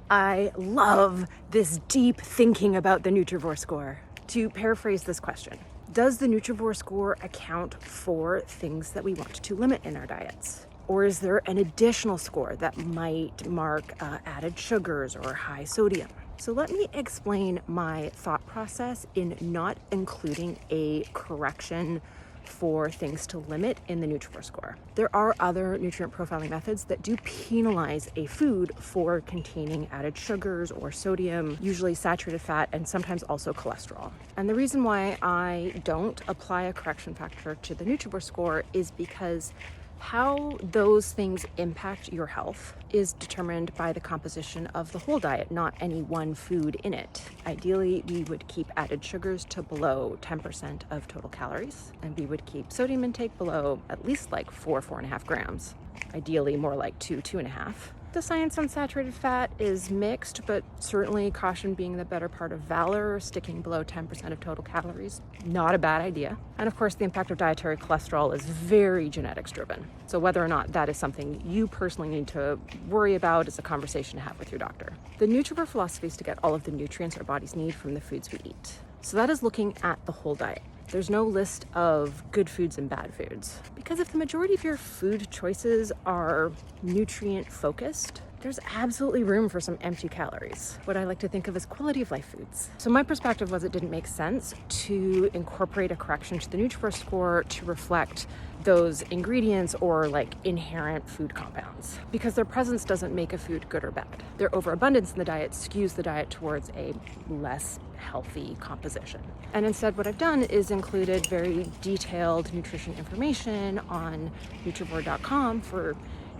I love this deep thinking about the Nutrivore Score. To paraphrase this question, does the Nutrivore Score account for things that we want to limit in our diets? Or is there an additional score that might mark added sugars or high sodium? So let me explain my thought process in not including a correction for things to limit in the Nutrivore Score. There are other nutrient profiling methods that do penalize a food for containing added sugars or sodium, usually saturated fat, and sometimes also cholesterol. And the reason why I don't apply a correction factor to the Nutrivore Score is because how those things impact your health is determined by the composition of the whole diet, not any one food in it. Ideally, we would keep added sugars to below 10% of total calories, and we would keep sodium intake below at least like 4.5 grams. Ideally, more like 2.5. The science on saturated fat is mixed, but certainly caution being the better part of valor, sticking below 10% of total calories, not a bad idea. And of course, the impact of dietary cholesterol is very genetics driven. So whether or not that is something you personally need to worry about is a conversation to have with your doctor. The Nutrivore philosophy is to get all of the nutrients our bodies need from the foods we eat. So that is looking at the whole diet. There's no list of good foods and bad foods, because if the majority of your food choices are nutrient focused, there's absolutely room for some empty calories, what I like to think of as quality of life foods. So my perspective was it didn't make sense to incorporate a correction to the Nutrivore Score to reflect those ingredients or like inherent food compounds, because their presence doesn't make a food good or bad. Their overabundance in the diet skews the diet towards a less healthy composition. And instead what I've done is included very detailed nutrition information on nutrivore.com for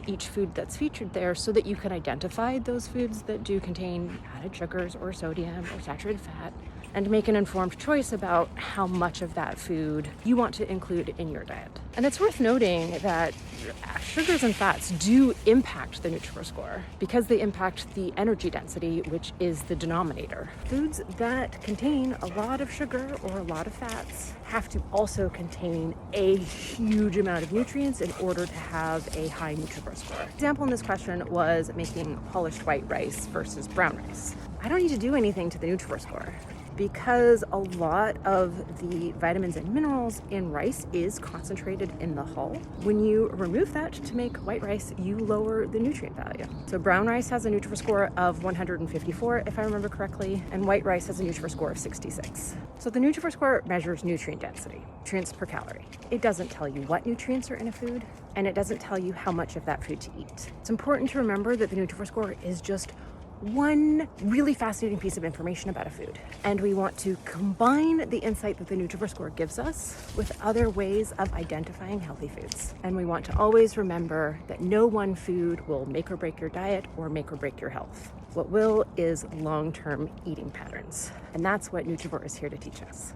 each food that's featured there so that you can identify those foods that do contain added sugars or sodium or saturated fat and make an informed choice about how much of that food you want to include in your diet. And it's worth noting that sugars and fats do impact the Nutrivore Score because they impact the energy density, which is the denominator. Foods that contain a lot of sugar or a lot of fats have to also contain a huge amount of nutrients in order to have a high Nutrivore Score. Example in this question was making polished white rice versus brown rice. I don't need to do anything to the Nutrivore Score because a lot of the vitamins and minerals in rice is concentrated in the hull. When you remove that to make white rice, you lower the nutrient value. So brown rice has a Nutrivore Score of 154, if I remember correctly, and white rice has a Nutrivore Score of 66. So the Nutrivore Score measures nutrient density, nutrients per calorie. It doesn't tell you what nutrients are in a food, and it doesn't tell you how much of that food to eat. It's important to remember that the Nutrivore Score is just one really fascinating piece of information about a food. And we want to combine the insight that the Nutrivore Score gives us with other ways of identifying healthy foods. And we want to always remember that no one food will make or break your diet or make or break your health. What will is long-term eating patterns. And that's what Nutrivore is here to teach us.